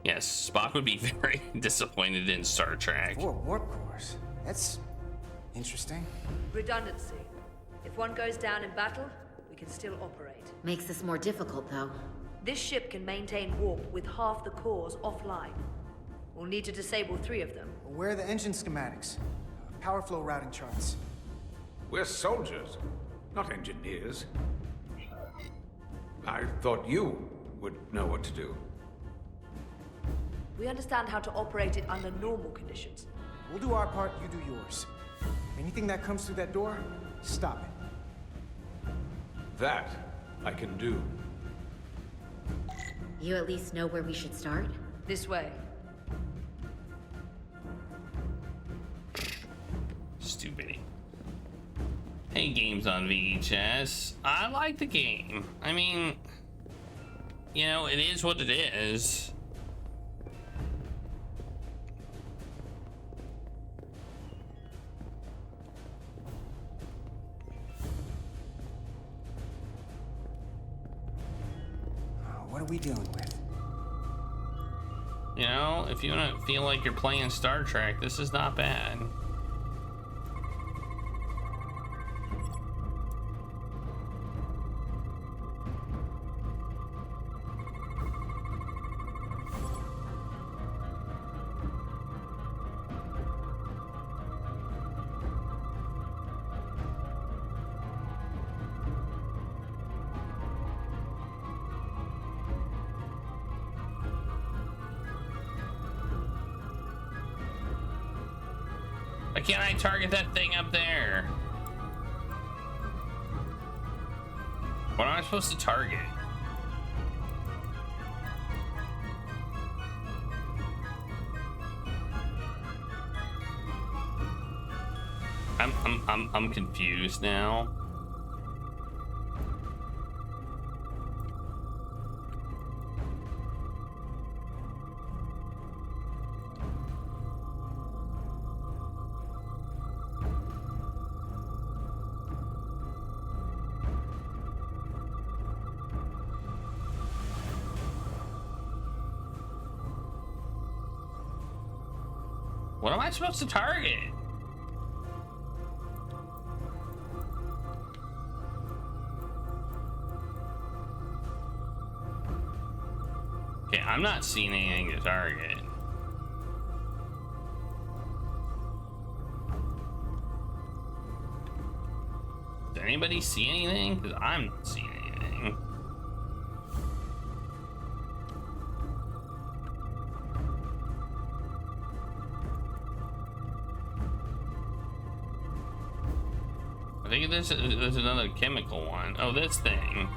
Yes, Spock would be very disappointed in Star Trek. 4 warp cores. That's interesting. Redundancy. If one goes down in battle, we can still operate. Makes this more difficult, though. This ship can maintain warp with half the cores offline. We'll need to disable 3 of them. Where are the engine schematics? Power flow routing charts. We're soldiers, not engineers. I thought you would know what to do. We understand how to operate it under normal conditions. We'll do our part, you do yours. Anything that comes through that door, stop it. That I can do. You at least know where we should start? This way. Stupid. Hey, games on VHS. I like the game. I mean, you know, it is what it is. What are we dealing with? You know, if you don't feel like you're playing Star Trek, this is not bad. Why can't I target that thing up there? What am I supposed to target? I'm confused now. What am I supposed to target? Okay, I'm not seeing anything to target. Does anybody see anything? Because I'm not seeing anything. I think there's another chemical one. Oh, this thing.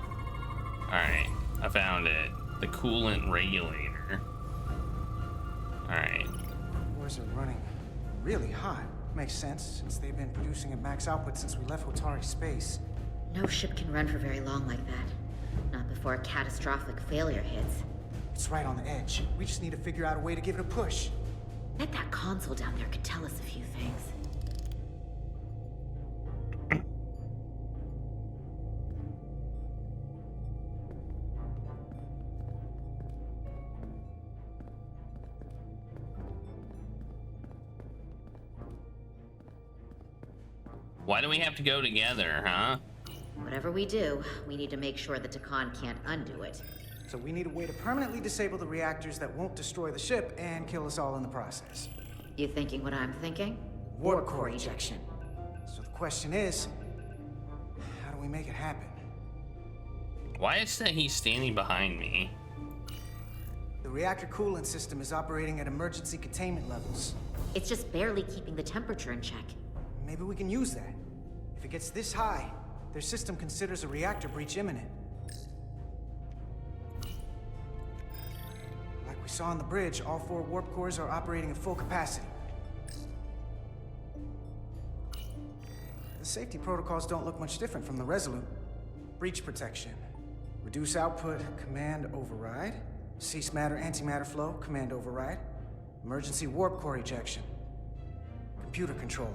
Alright, I found it. The coolant regulator. Alright. Cores are running really hot. Makes sense, since they've been producing at max output since we left Otari space. No ship can run for very long like that. Not before a catastrophic failure hits. It's right on the edge. We just need to figure out a way to give it a push. Bet that console down there could tell us a few things. Why do we have to go together, huh? Whatever we do, we need to make sure that Takan can't undo it. So we need a way to permanently disable the reactors that won't destroy the ship and kill us all in the process. You thinking what I'm thinking? Warp core ejection. So the question is, how do we make it happen? Why is that he's standing behind me? The reactor coolant system is operating at emergency containment levels. It's just barely keeping the temperature in check. Maybe we can use that. If it gets this high, their system considers a reactor breach imminent. Like we saw on the bridge, all 4 warp cores are operating at full capacity. The safety protocols don't look much different from the Resolute. Breach protection. Reduce output, command override. Cease matter, antimatter flow, command override. Emergency warp core ejection. computer control.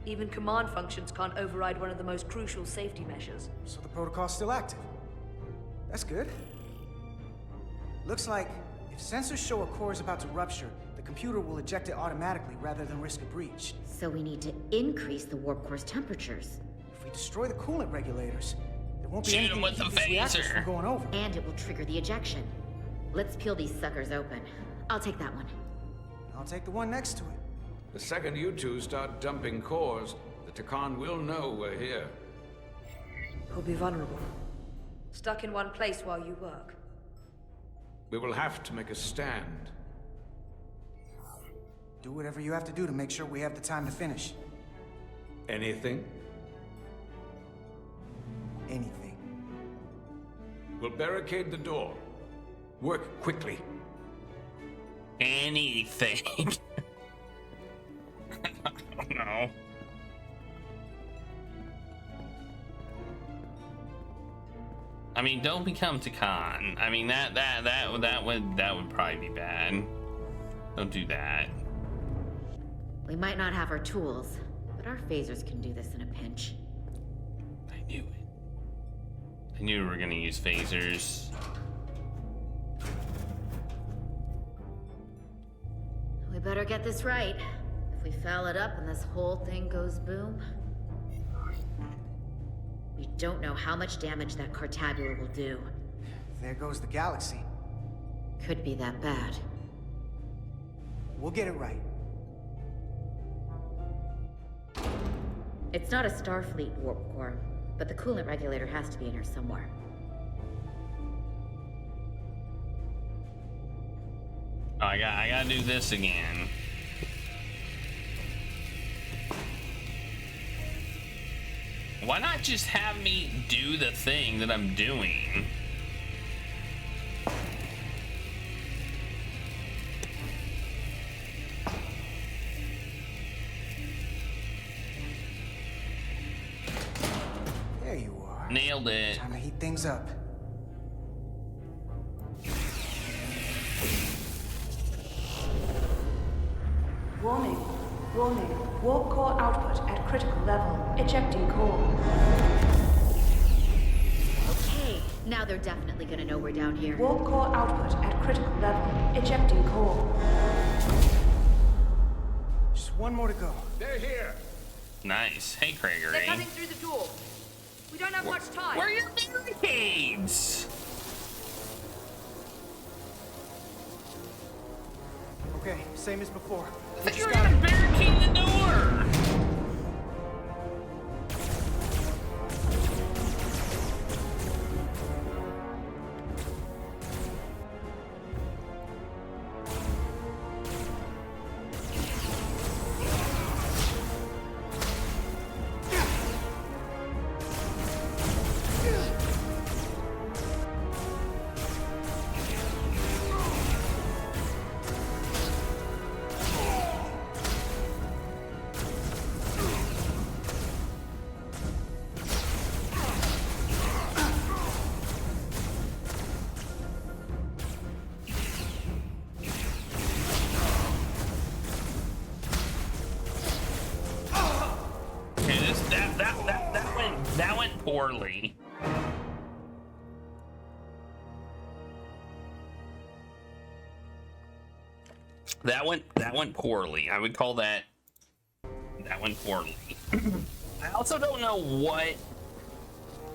Even command functions can't override one of the most crucial safety measures. So the protocol's still active. That's good. Looks like if sensors show a core is about to rupture, the computer will eject it automatically rather than risk a breach. So we need to increase the warp core's temperatures. If we destroy the coolant regulators, there won't be Shoot anything him to with keep the these reactors phaser. from going over. And it will trigger the ejection. Let's peel these suckers open. I'll take that one. I'll take the one next to it. The second you two start dumping cores, the Takan will know we're here. We'll be vulnerable. Stuck in one place while you work. We will have to make a stand. Do whatever you have to do to make sure we have the time to finish. Anything? Anything. We'll barricade the door. Work quickly. Anything. I don't know. I mean, don't become Takan. I mean, that would probably be bad. Don't do that. We might not have our tools, but our phasers can do this in a pinch. I knew it. I knew we were gonna use phasers. We better get this right. If we foul it up and this whole thing goes boom, we don't know how much damage that Cartabular will do. There goes the galaxy. Could be that bad. We'll get it right. It's not a Starfleet warp core, but the coolant regulator has to be in here somewhere. Oh, I gotta do this again. Why not just have me do the thing that I'm doing? There you are. Nailed it. Time to heat things up. Warning. Warning. Warp core output at critical level. Ejecting core. Okay, now they're definitely gonna know we're down here. Warp core output at critical level. Ejecting core. Just one more to go. They're here! Nice. Hey, They're Gregory. coming through the door. We don't have much time. Where are your barricades? Okay, same as before. I We thought you just were gotta... gonna barricade the door. Okay, that went poorly. That went poorly. I would call that went poorly. I also don't know what.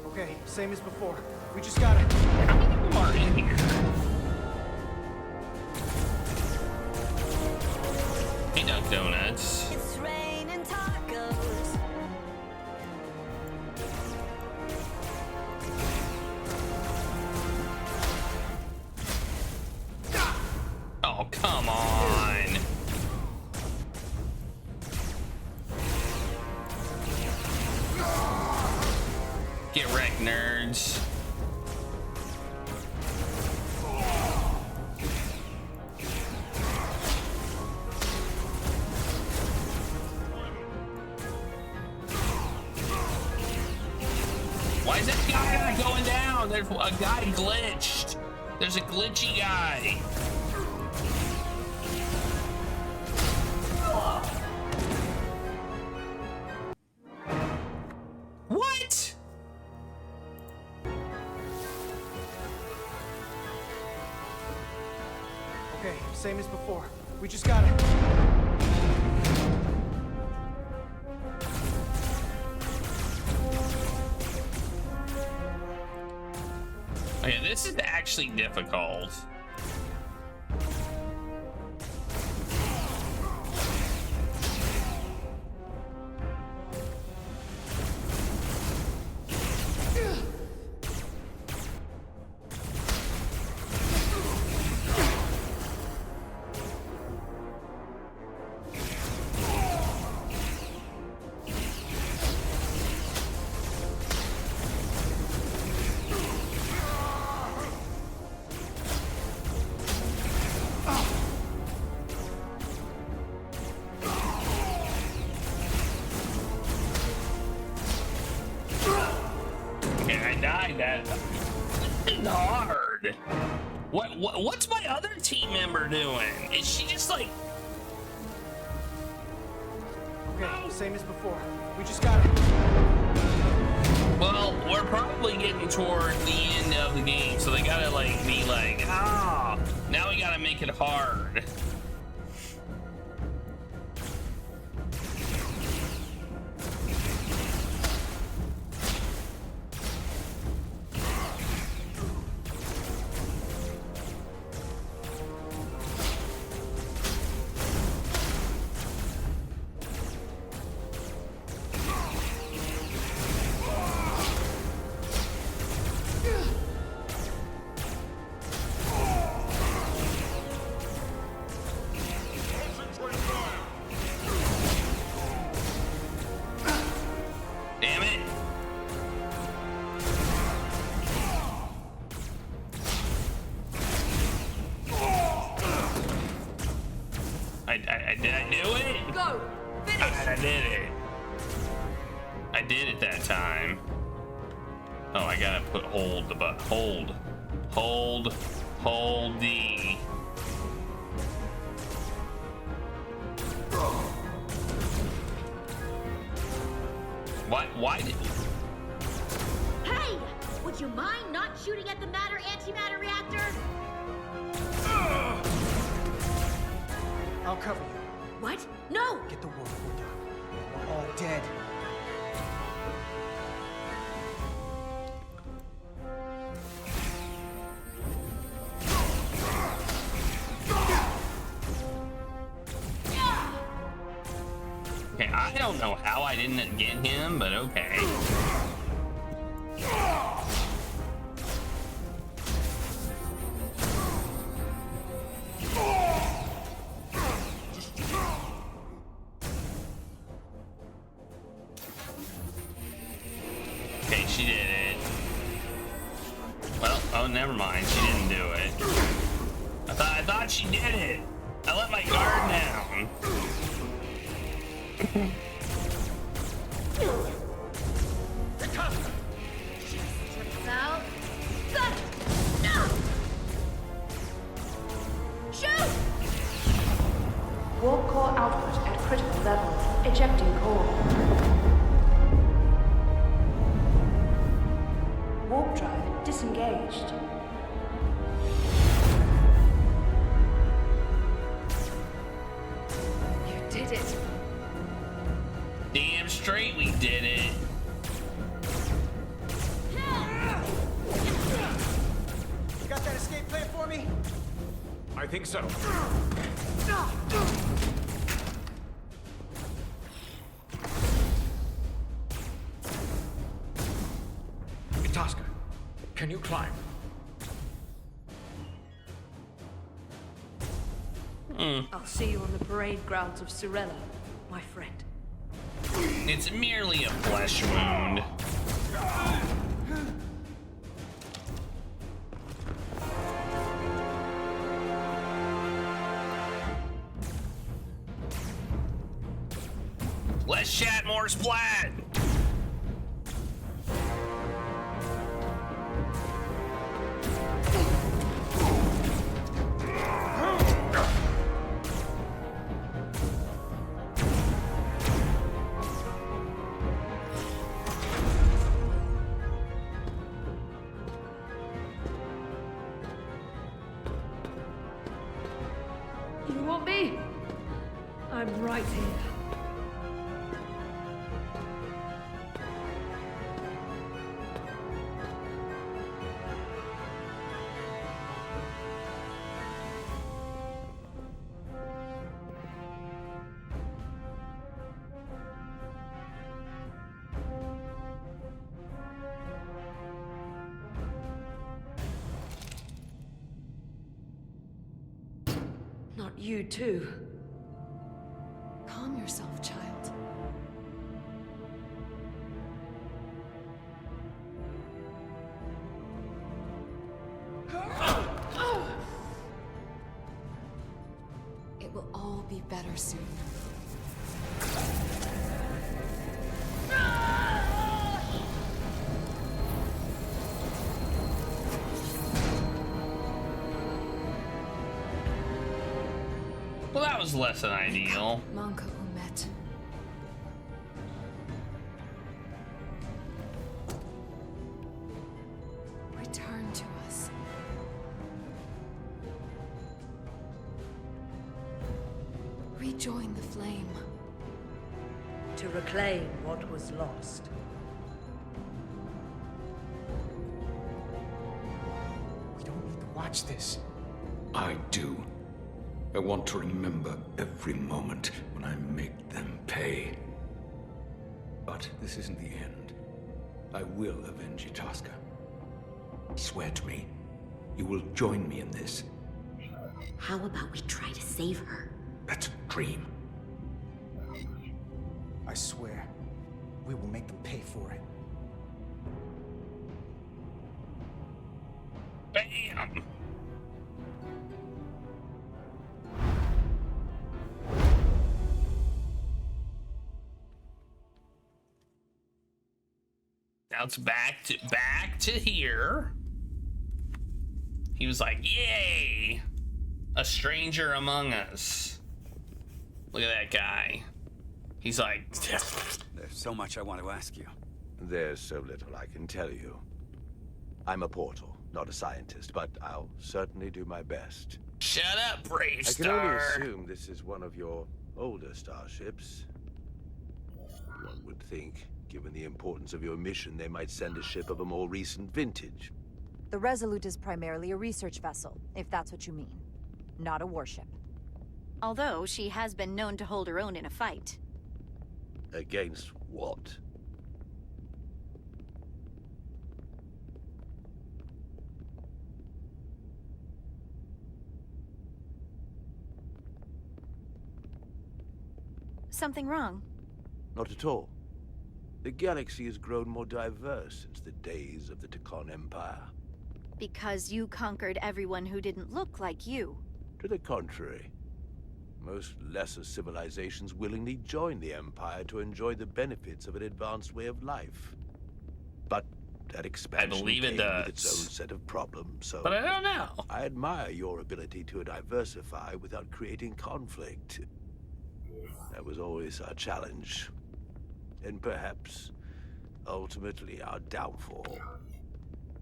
Okay, same as before. We just gotta... How many of them are in here? Hey, Duck Donuts. It's raining tacos. Oh, come on. Get wrecked, nerds. Why is that guy not going down? There's a guy glitched. There's a glitchy guy. same as before. We just gotta... Okay, this is actually difficult. Hard. What's my other team member doing? Is she just like... Okay, same as before. We just gotta... Well, we're probably getting toward the end of the game, so they gotta like be like, ah, now we gotta make it hard. Did I do it? Go! Finish! I did it. I did it that time. Oh, I gotta put hold the button. Hold the. Why did... Hey! Would you mind not shooting at the matter-antimatter reactor? I'll cover you. What? No! Get the wolf, we're done. We're all dead. Okay, I don't know how I didn't get him, but okay. Okay, she did it. Well, oh, never mind. She didn't do it. I thought she did it. I let my guard down. Turns out... Got it! No! Shoot! Warp core output at critical level. Ejecting core. Warp drive disengaged. You did it. Damn straight we did it. You got that escape plan for me? I think so. Itasca, can you climb? I'll see you on the parade grounds of Cirella, my friend. It's merely a flesh wound. Less chat, more splat. right here. Not you, too. Calm yourself, child. It will all be better soon. Well, that was less than ideal. Manka Umet. Return to us. Rejoin the flame. To reclaim what was lost. We don't need to watch this. I do. I want to remember every moment when I make them pay. But this isn't the end. I will avenge Itasca. Swear to me, you will join me in this. How about we try to save her? That's a dream. I swear, we will make them pay for it. Bam! Now it's back to here. He was like, "Yay! A stranger among us." Look at that guy. He's like, There's so much I want to ask you. There's so little I can tell you. I'm a portal, not a scientist, but I'll certainly do my best. "Shut up, Brave I can only Star." assume this is one of your older starships. One would think, given the importance of your mission, they might send a ship of a more recent vintage. The Resolute is primarily a research vessel, if that's what you mean. Not a warship. Although she has been known to hold her own in a fight. Against what? Something wrong? Not at all. The galaxy has grown more diverse since the days of the Tikhon Empire. Because you conquered everyone who didn't look like you. To the contrary. Most lesser civilizations willingly join the Empire to enjoy the benefits of an advanced way of life. But that expansion believe it came with its does. own set of problems, so... But I don't know. I admire your ability to diversify without creating conflict. That was always our challenge. And perhaps, ultimately, our downfall.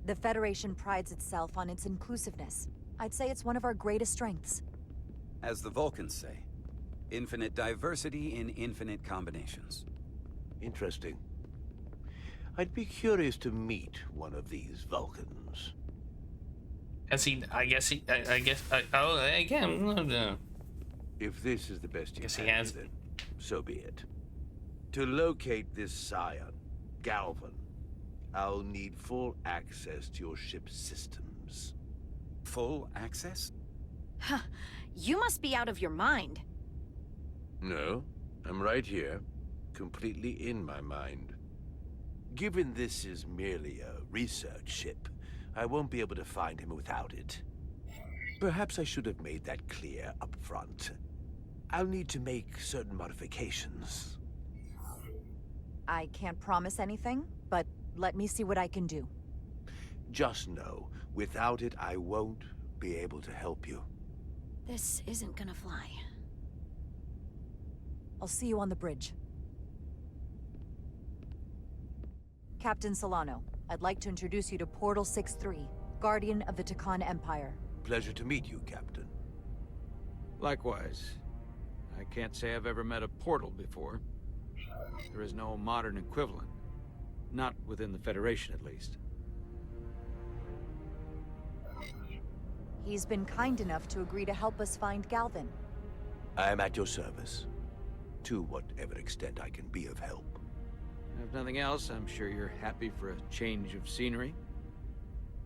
The Federation prides itself on its inclusiveness. I'd say it's one of our greatest strengths. As the Vulcans say, infinite diversity in infinite combinations. Interesting. I'd be curious to meet one of these Vulcans. I guess, oh, again. If this is the best you Guess he can, has- then so be it. To locate this scion, Galvan, I'll need full access to your ship's systems. Full access? Huh. You must be out of your mind. No, I'm right here, completely in my mind. Given this is merely a research ship, I won't be able to find him without it. Perhaps I should have made that clear up front. I'll need to make certain modifications. I can't promise anything, but let me see what I can do. Just know, without it, I won't be able to help you. This isn't gonna fly. I'll see you on the bridge. Captain Solano, I'd like to introduce you to Portal 6-3, Guardian of the Tikhon Empire. Pleasure to meet you, Captain. Likewise. I can't say I've ever met a portal before. There is no modern equivalent. Not within the Federation, at least. He's been kind enough to agree to help us find Galvin. I am at your service. To whatever extent I can be of help. If nothing else, I'm sure you're happy for a change of scenery.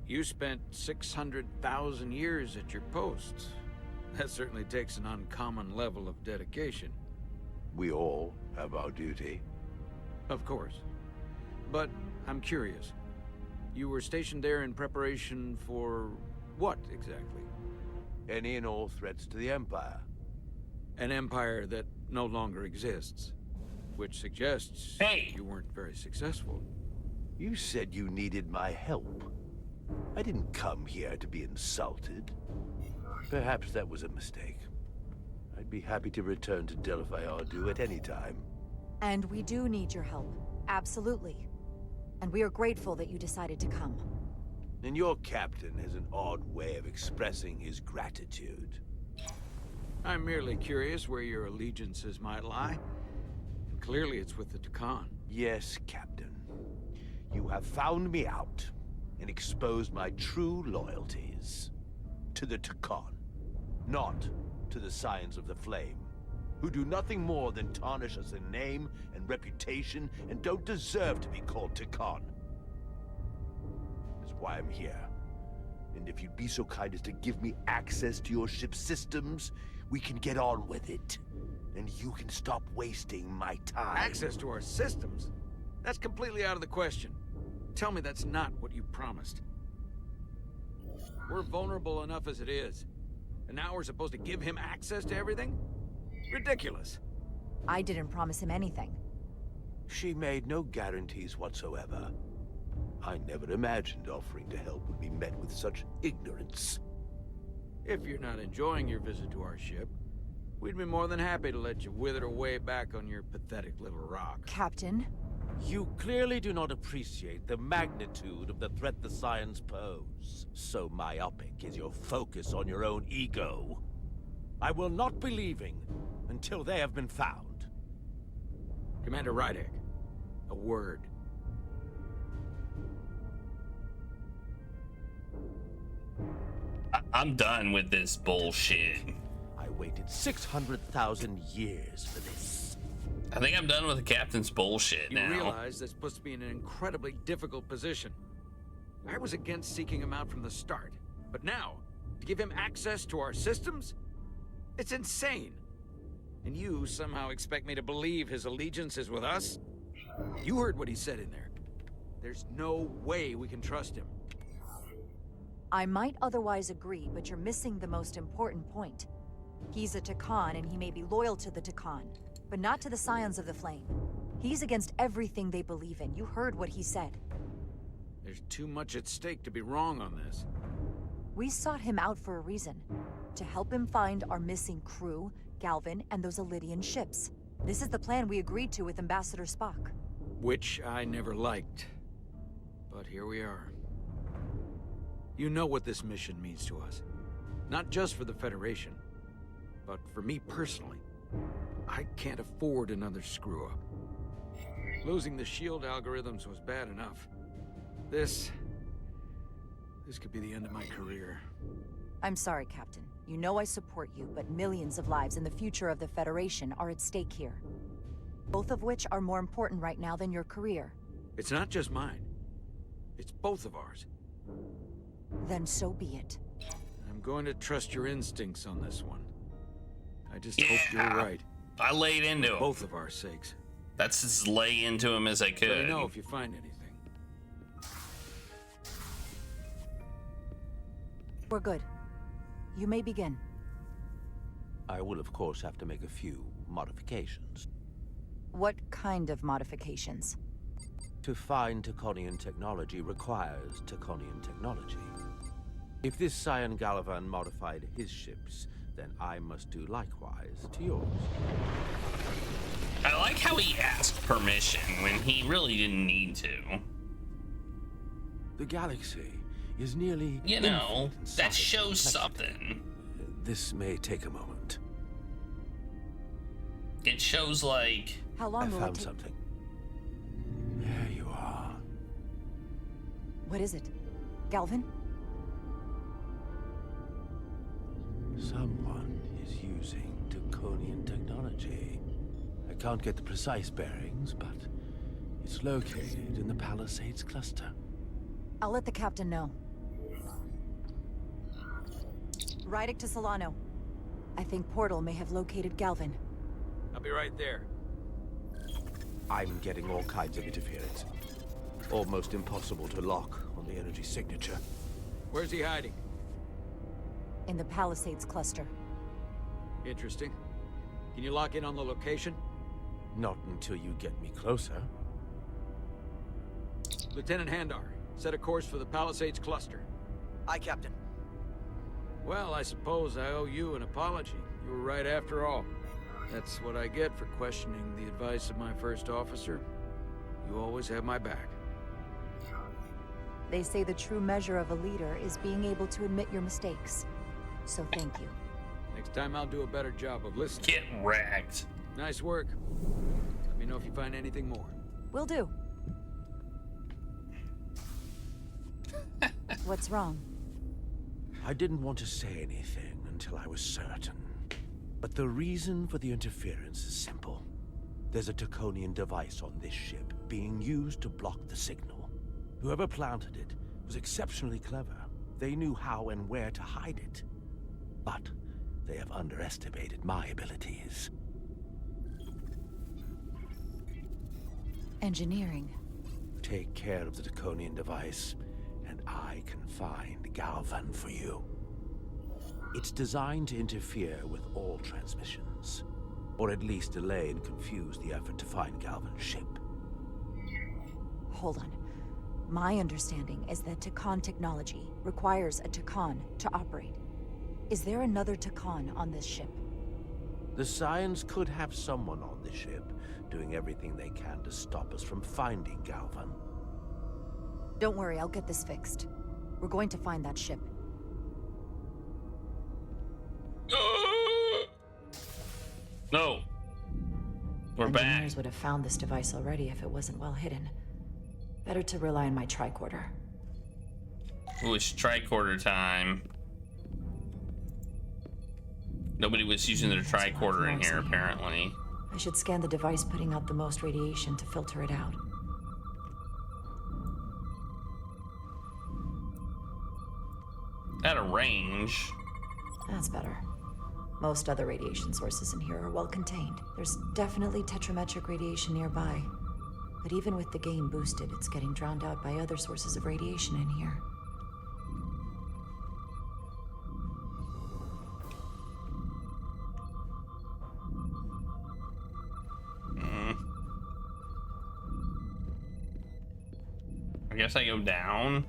You spent 600,000 years at your post. That certainly takes an uncommon level of dedication. We all have our duty. Of course. But I'm curious. You were stationed there in preparation for what, exactly? Any and all threats to the Empire. An empire that no longer exists. Which suggests you weren't very successful. You said you needed my help. I didn't come here to be insulted. Perhaps that was a mistake. I'd be happy to return to Delphi Ardu at any time. And we do need your help. Absolutely. And we are grateful that you decided to come. And your captain has an odd way of expressing his gratitude. I'm merely curious where your allegiances might lie. And clearly it's with the Takan. Yes, Captain. You have found me out and exposed my true loyalties. To the Takan, not to the Scions of the Flame, who do nothing more than tarnish us in name and reputation and don't deserve to be called Takan. That's why I'm here. And if you'd be so kind as to give me access to your ship's systems, we can get on with it. And you can stop wasting my time. Access to our systems? That's completely out of the question. Tell me that's not what you promised. We're vulnerable enough as it is. And now we're supposed to give him access to everything? Ridiculous. I didn't promise him anything. She made no guarantees whatsoever. I never imagined offering to help would be met with such ignorance. If you're not enjoying your visit to our ship, we'd be more than happy to let you wither away back on your pathetic little rock. Captain? You clearly do not appreciate the magnitude of the threat the Scions pose. So myopic is your focus on your own ego. I will not be leaving until they have been found. Commander Rydek, a word. I'm done with this bullshit. I waited 600,000 years for this. I think I'm done with the captain's bullshit now. You realize this puts me in an incredibly difficult position. I was against seeking him out from the start, but now, to give him access to our systems? It's insane. And you somehow expect me to believe his allegiance is with us? You heard what he said in there. There's no way we can trust him. I might otherwise agree, but you're missing the most important point. He's a Takan, and he may be loyal to the Takan, but not to the Scions of the Flame. He's against everything they believe in. You heard what he said. There's too much at stake to be wrong on this. We sought him out for a reason. To help him find our missing crew, Galvin, and those Elydian ships. This is the plan we agreed to with Ambassador Spock. Which I never liked. But here we are. You know what this mission means to us. Not just for the Federation, but for me personally. I can't afford another screw-up. Losing the shield algorithms was bad enough. This could be the end of my career. I'm sorry, Captain. You know I support you, but millions of lives and the future of the Federation are at stake here. Both of which are more important right now than your career. It's not just mine. It's both of ours. Then so be it. I'm going to trust your instincts on this one. I just hope you're right. I laid into him. Both of our sakes. That's as lay into him as I could. Let me know if you find anything. We're good. You may begin. I will, of course, have to make a few modifications. What kind of modifications? To find Taconian technology requires Taconian technology. If this Scion Gallivan modified his ships, then I must do likewise to yours. I like how he asked permission when he really didn't need to. The galaxy is nearly... You know, that shows something. This may take a moment. It shows like... How long will it found take? something. There you are. What is it? Galvin? Someone is using Draconian technology. I can't get the precise bearings, but it's located in the Palisades cluster. I'll let the captain know. Rydick to Solano. I think Portal may have located Galvin. I'll be right there. I'm getting all kinds of interference. Almost impossible to lock on the energy signature. Where's he hiding? In the Palisades cluster. Interesting. Can you lock in on the location? Not until you get me closer. Lieutenant Handar, set a course for the Palisades cluster. Aye, Captain. Well, I suppose I owe you an apology. You were right after all. That's what I get for questioning the advice of my first officer. You always have my back. They say the true measure of a leader is being able to admit your mistakes. So thank you. Next time I'll do a better job of listening. Get wrecked. Nice work. Let me know if you find anything more. Will do. What's wrong? I didn't want to say anything until I was certain. But the reason for the interference is simple. There's a Draconian device on this ship being used to block the signal. Whoever planted it was exceptionally clever. They knew how and where to hide it. But they have underestimated my abilities. Engineering. Take care of the Draconian device, and I can find Galvin for you. It's designed to interfere with all transmissions, or at least delay and confuse the effort to find Galvin's ship. Hold on. My understanding is that Takan technology requires a Takan to operate. Is there another Takan on this ship? The Scions could have someone on the ship, doing everything they can to stop us from finding Galvin. Don't worry, I'll get this fixed. We're going to find that ship. No. We're back. Engineers would have found this device already if it wasn't well hidden. Better to rely on my tricorder. Ooh, it's tricorder time. Nobody was using their tricorder in here, apparently. I should scan the device putting out the most radiation to filter it out. At a range. That's better. Most other radiation sources in here are well contained. There's definitely tetrametric radiation nearby. But even with the gain boosted, it's getting drowned out by other sources of radiation in here. I guess I go down.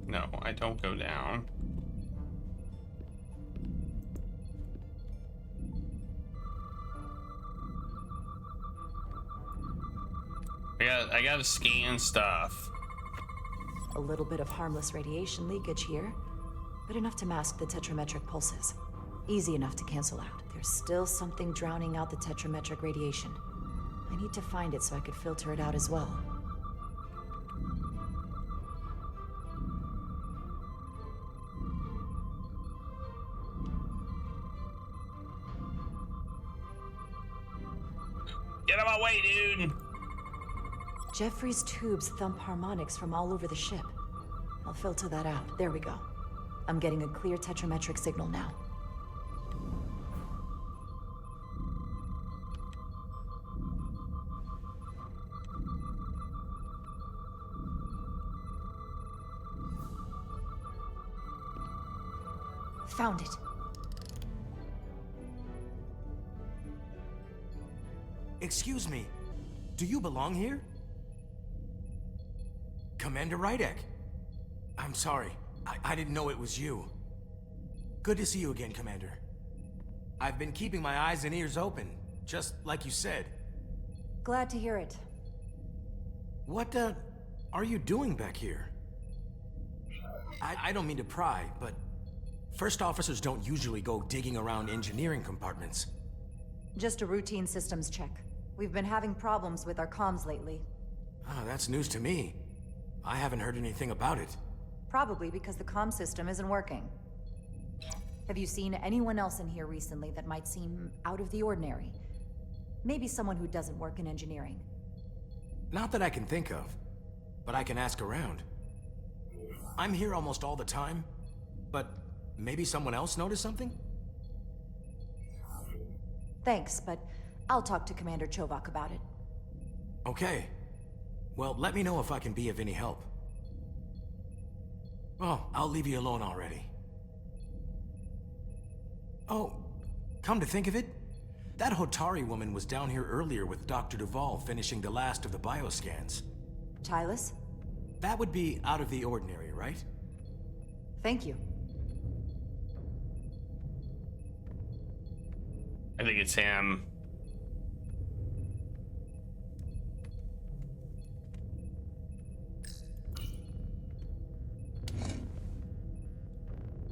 No, I don't go down. I gotta scan stuff. A little bit of harmless radiation leakage here, but enough to mask the tetrametric pulses. Easy enough to cancel out. There's still something drowning out the tetrametric radiation. I need to find it so I could filter it out as well. Get out of my way, dude! Jeffrey's tubes thump harmonics from all over the ship. I'll filter that out. There we go. I'm getting a clear tetrametric signal now. Found it. Excuse me, do you belong here? Commander Rydick. I'm sorry, I didn't know it was you. Good to see you again, Commander. I've been keeping my eyes and ears open, just like you said. Glad to hear it. What, are you doing back here? I don't mean to pry, but first officers don't usually go digging around engineering compartments. Just a routine systems check. We've been having problems with our comms lately. Ah, that's news to me. I haven't heard anything about it. Probably because the comm system isn't working. Have you seen anyone else in here recently that might seem out of the ordinary? Maybe someone who doesn't work in engineering. Not that I can think of, but I can ask around. I'm here almost all the time, but maybe someone else noticed something? Thanks, but I'll talk to Commander Chovak about it. Okay. Well, let me know if I can be of any help. Oh, I'll leave you alone already. Oh, come to think of it, that Hotari woman was down here earlier with Dr. Duvall finishing the last of the bioscans. Tylus? That would be out of the ordinary, right? Thank you. I think it's him.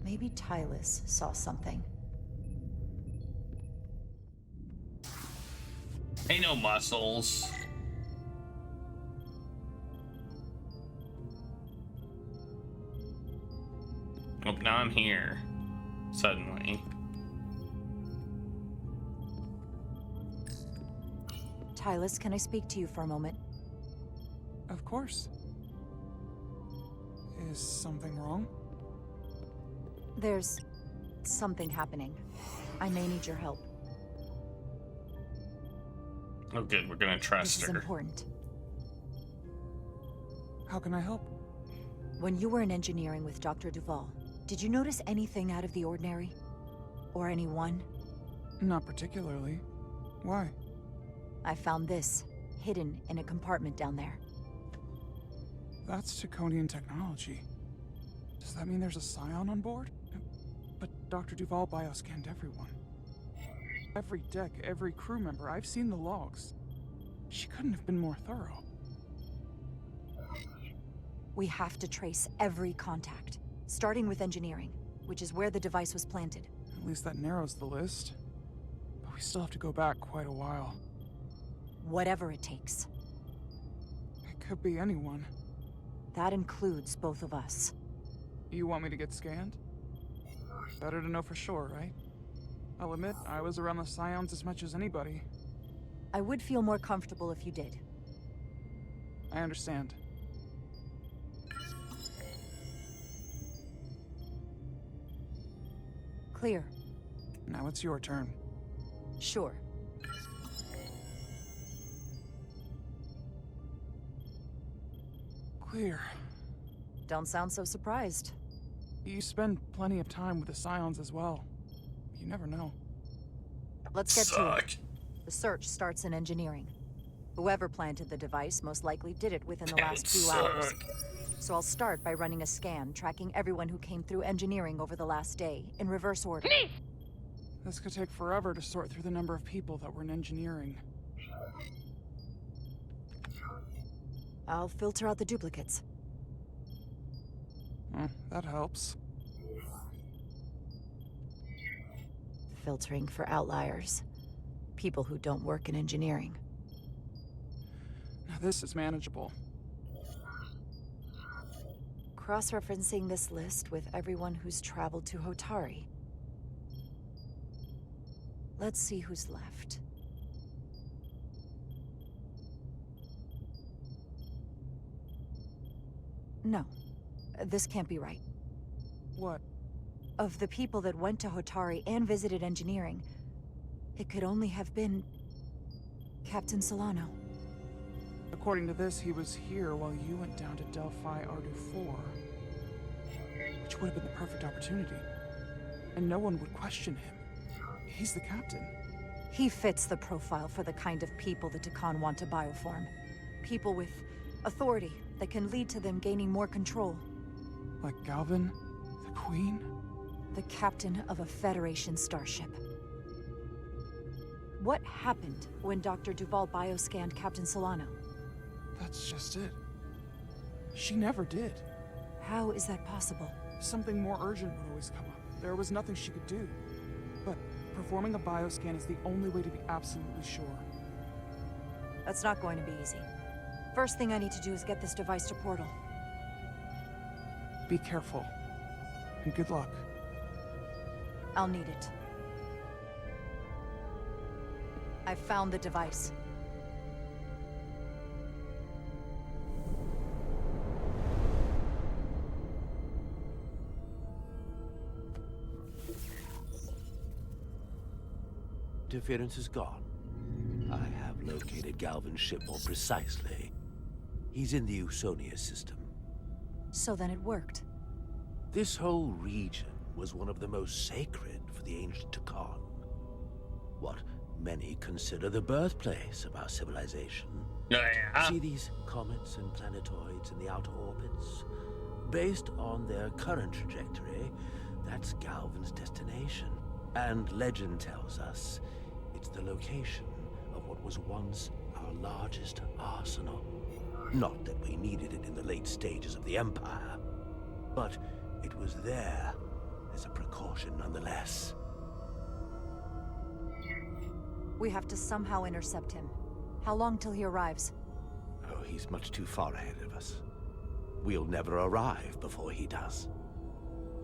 Maybe Tylus saw something. Ain't no muscles. Oh, now I'm here. Suddenly. Tylus, can I speak to you for a moment? Of course. Is something wrong? There's something happening. I may need your help. Oh, good. We're gonna trust This is her. important. How can I help? When you were in engineering with Dr. Duvall, did you notice anything out of the ordinary? Or anyone? Not particularly. Why? I found this, hidden in a compartment down there. That's Taconian technology. Does that mean there's a scion on board? But Dr. Duvall bioscanned everyone. Every deck, every crew member. I've seen the logs. She couldn't have been more thorough. We have to trace every contact, starting with engineering, which is where the device was planted. At least that narrows the list. But we still have to go back quite a while. Whatever it takes. It could be anyone. That includes both of us. You want me to get scanned? Better to know for sure, right? I'll admit, I was around the Scions as much as anybody. I would feel more comfortable if you did. I understand. Clear. Now it's your turn. Sure. Clear. Don't sound so surprised. You spend plenty of time with the Scions as well. You never know. Let's get to it. The search starts in engineering. Whoever planted the device most likely did it within the last few hours. So I'll start by running a scan, tracking everyone who came through engineering over the last day, in reverse order. This could take forever to sort through the number of people that were in engineering. I'll filter out the duplicates. That helps. Filtering for outliers. People who don't work in engineering. Now this is manageable. Cross-referencing this list with everyone who's traveled to Hotari. Let's see who's left. No. This can't be right. What? Of the people that went to Hotari and visited engineering, it could only have been Captain Solano. According to this, he was here while you went down to Delphi Ardu 4. Which would have been the perfect opportunity. And no one would question him. He's the captain. He fits the profile for the kind of people the Takan want to bioform. People with authority that can lead to them gaining more control. Like Galvin? The Queen? The captain of a Federation starship. What happened when Dr. Duvall bioscanned Captain Solano? That's just it. She never did. How is that possible? possible? Something more urgent would always come up. There was nothing she could do. But performing a bioscan is the only way to be absolutely sure. That's not going to be easy. First thing I need to do is get this device to Portal. Be careful. And good luck. I'll need it. I've found the device. Interference is gone. I have located Galvin's ship more precisely. He's in the Usonia system. So then it worked. This whole region was one of the most sacred for the ancient Takan. What many consider the birthplace of our civilization. Yeah. See these comets and planetoids in the outer orbits? Based on their current trajectory, that's Galvin's destination. And legend tells us it's the location of what was once our largest arsenal. Not that we needed it in the late stages of the Empire, but it was there as a precaution nonetheless. We have to somehow intercept him. How long till he arrives? Oh, he's much too far ahead of us. We'll never arrive before he does.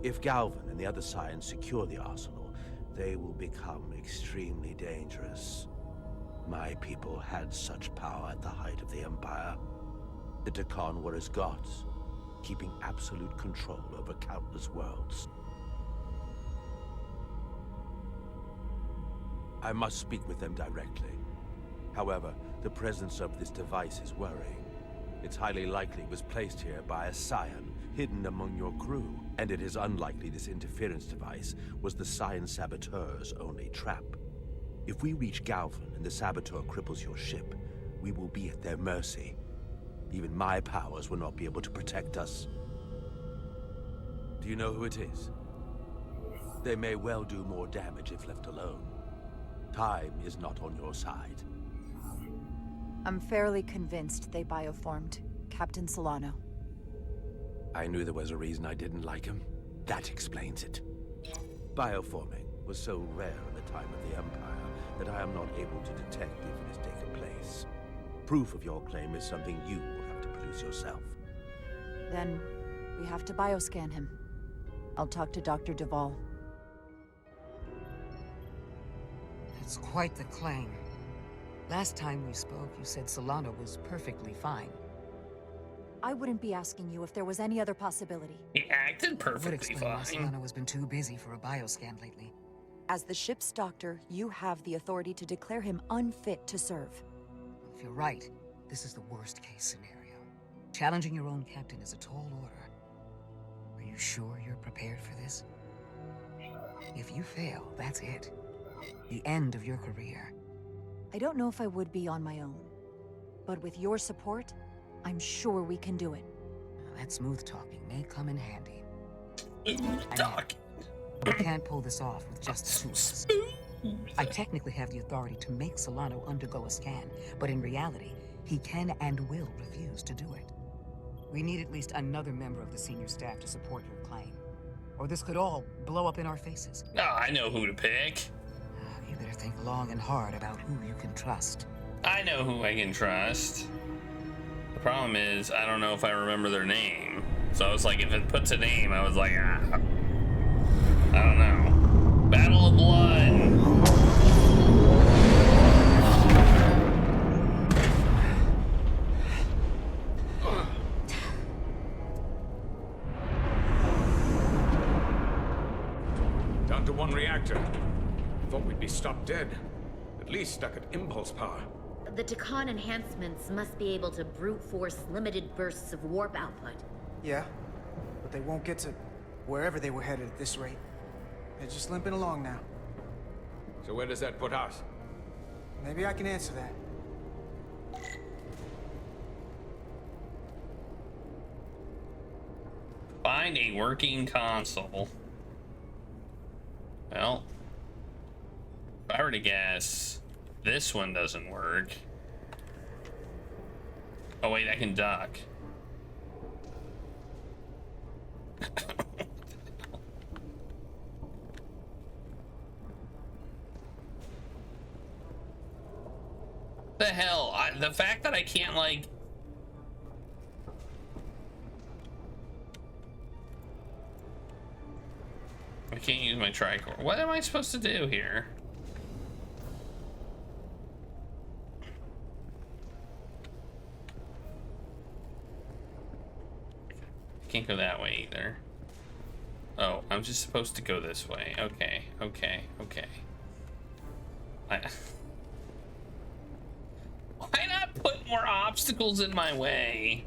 If Galvin and the other Scions secure the arsenal, they will become extremely dangerous. My people had such power at the height of the Empire. The Takan were as gods, keeping absolute control over countless worlds. I must speak with them directly. However, the presence of this device is worrying. It's highly likely it was placed here by a Scion, hidden among your crew, and it is unlikely this interference device was the Scion saboteur's only trap. If we reach Galvin and the saboteur cripples your ship, we will be at their mercy. Even my powers will not be able to protect us. Do you know who it is? They may well do more damage if left alone. Time is not on your side. I'm fairly convinced they bioformed Captain Solano. I knew there was a reason I didn't like him. That explains it. Bioforming was so rare in the time of the Empire that I am not able to detect if it has taken place. Proof of your claim is something you will have to produce yourself. Then we have to bioscan him. I'll talk to Dr. Duvall. It's quite the claim. Last time we spoke, you said Solano was perfectly fine. I wouldn't be asking you if there was any other possibility. He acted Would perfectly explain why fine. Solano has been too busy for a bioscan lately. As the ship's doctor, you have the authority to declare him unfit to serve. If you're right, this is the worst case scenario. Challenging your own captain is a tall order. Are you sure you're prepared for this? If you fail, that's it. The end of your career. I don't know if I would be on my own. But with your support, I'm sure we can do it. That smooth talking may come in handy. Talk. You can't pull this off with just the two of us. I technically have the authority to make Solano undergo a scan, but in reality, he can and will refuse to do it. We need at least another member of the senior staff to support your claim. Or this could all blow up in our faces. Oh, I know who to pick. You better think long and hard about who you can trust. I know who I can trust. The problem is, I don't know if I remember their name. So I was like, if it puts a name, I was like, I don't know. Battle of Blood. Down to one reactor. Thought we'd be stopped dead. At least stuck at impulse power. The Takan enhancements must be able to brute force limited bursts of warp output. Yeah, but they won't get to wherever they were headed at this rate. They're just limping along now. So where does that put us? Maybe I can answer that. Find a working console. Well, if I were to guess, this one doesn't work. Oh wait, I can duck. The hell? The fact that I can't, like... I can't use my tricorder. What am I supposed to do here? Can't go that way either. Oh, I'm just supposed to go this way. Okay, okay, okay. Why not put more obstacles in my way?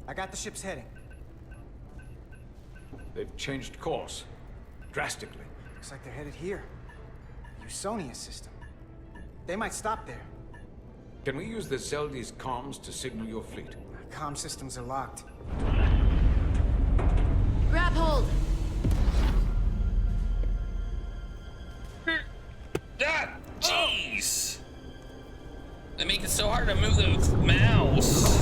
I got the ship's heading. They've changed course. Drastically. Looks like they're headed here. Usonia's system. They might stop there. Can we use the Zeldy's comms to signal your fleet? Comm systems are locked. Grab hold! Ah, jeez! They make it so hard to move the mouse.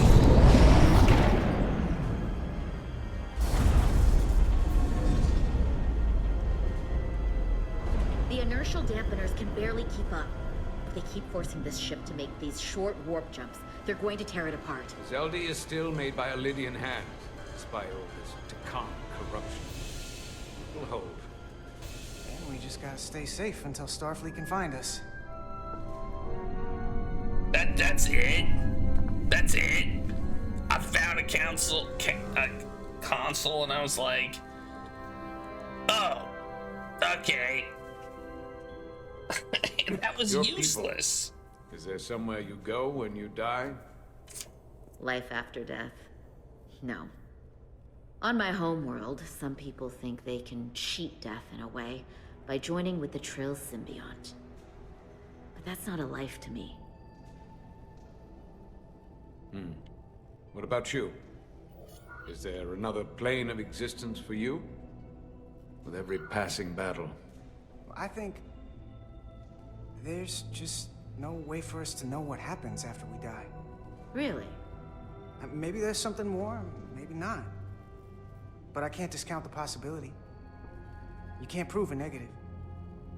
The inertial dampeners can barely keep up. If they keep forcing this ship to make these short warp jumps, they're going to tear it apart. Zeldy is still made by a Lydian hand, despite all this Takan corruption. We'll hold. And we just gotta stay safe until Starfleet can find us. That's it? That's it? I found a console and I was like, oh, okay. And that was Your useless. People. Is there somewhere you go when you die? Life after death? No. On my homeworld, some people think they can cheat death in a way by joining with the Trill symbiont. But that's not a life to me. What about you? Is there another plane of existence for you? With every passing battle. I think there's just no way for us to know what happens after we die. Really? Maybe there's something more, maybe not. But I can't discount the possibility. You can't prove a negative.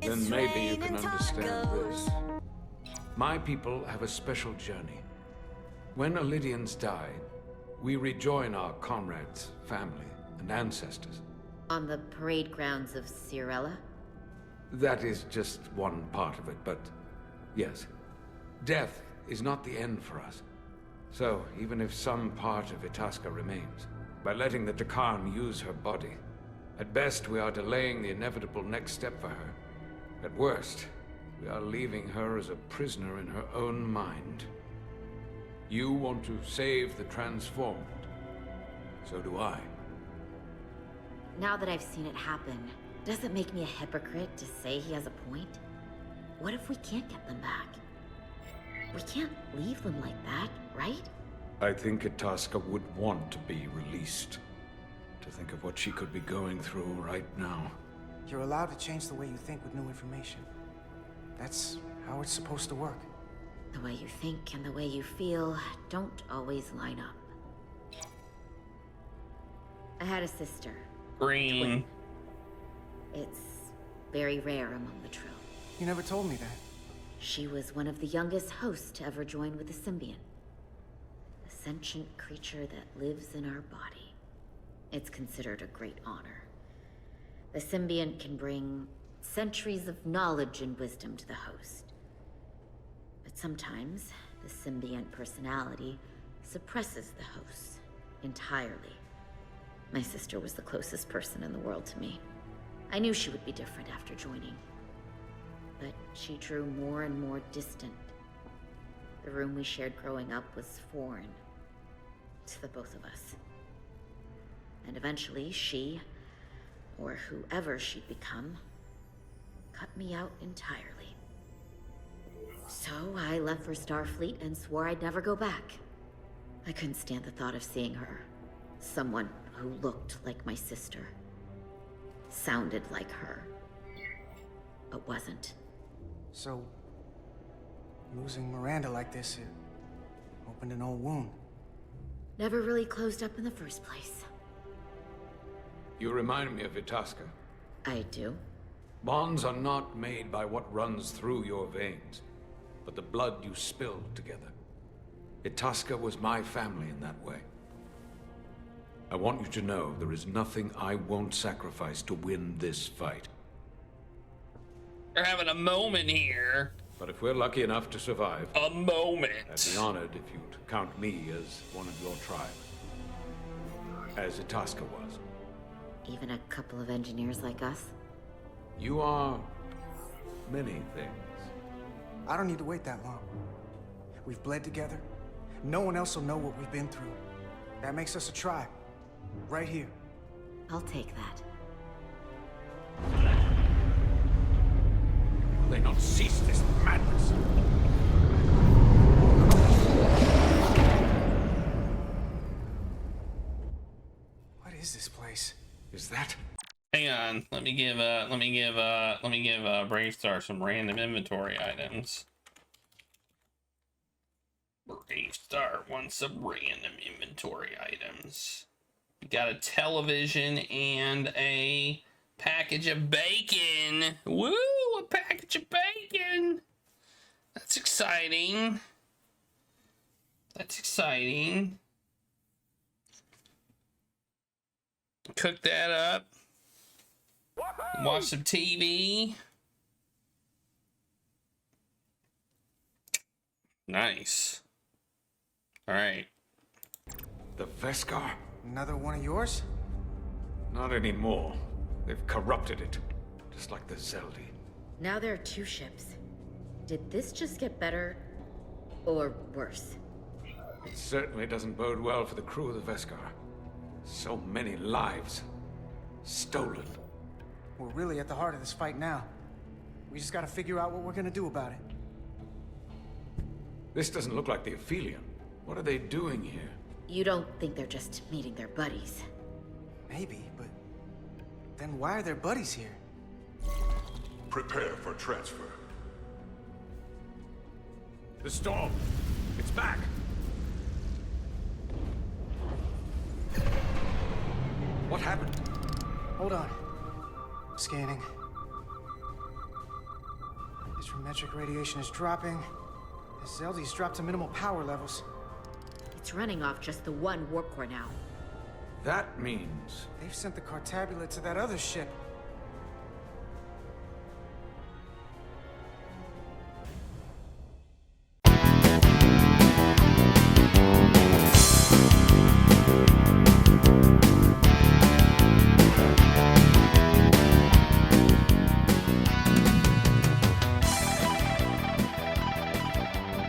Then maybe you can understand this. My people have a special journey. When Lydians die, we rejoin our comrades, family, and ancestors. On the parade grounds of Cirella? That is just one part of it, but yes. Death is not the end for us. So, even if some part of Itasca remains, by letting the Takan use her body, at best we are delaying the inevitable next step for her. At worst, we are leaving her as a prisoner in her own mind. You want to save the transformed. So do I. Now that I've seen it happen, does it make me a hypocrite to say he has a point? What if we can't get them back? We can't leave them like that, right? I think Itasca would want to be released. To think of what she could be going through right now. You're allowed to change the way you think with new information. That's how it's supposed to work. The way you think and the way you feel don't always line up. I had a sister. Green. Twin. It's very rare among the Trill. You never told me that. She was one of the youngest hosts to ever join with the symbiont. A sentient creature that lives in our body. It's considered a great honor. The symbiont can bring centuries of knowledge and wisdom to the host. But sometimes, the symbiont personality suppresses the host entirely. My sister was the closest person in the world to me. I knew she would be different after joining. But she drew more and more distant. The room we shared growing up was foreign to the both of us. And eventually she, or whoever she'd become, cut me out entirely. So I left for Starfleet and swore I'd never go back. I couldn't stand the thought of seeing her. Someone who looked like my sister. Sounded like her. But wasn't. So, losing Miranda like this, it opened an old wound. Never really closed up in the first place. You remind me of Itasca. I do? Bonds are not made by what runs through your veins, but the blood you spill together. Itasca was my family in that way. I want you to know there is nothing I won't sacrifice to win this fight. We're having a moment here. But if we're lucky enough to survive, a moment, I'd be honored if you'd count me as one of your tribe. As Itasca was. Even a couple of engineers like us? You are many things. I don't need to wait that long. We've bled together. No one else will know what we've been through. That makes us a tribe. Right here. I'll take that. Will they not cease this madness? What is this place? Is that? Hang on. Let me give Bravestar some random inventory items. Bravestar wants some random inventory items. We got a television and a package of bacon. Woo! A package of bacon. That's exciting. That's exciting. Cook that up. Watch some TV. Nice. All right. The Veskar? Another one of yours? Not anymore. They've corrupted it. Just like the Zeldi. Now there are 2 ships. Did this just get better or worse? It certainly doesn't bode well for the crew of the Veskar. So many lives stolen. We're really at the heart of this fight now. We just gotta figure out what we're gonna do about it. This doesn't look like the Aphelion. What are they doing here? You don't think they're just meeting their buddies? Maybe, but then why are their buddies here? Prepare for transfer. The storm! It's back! What happened? Hold on. Scanning. Astrometric radiation is dropping. The Zeldi's dropped to minimal power levels. It's running off just the one warp core now. That means... They've sent the Cartabula to that other ship.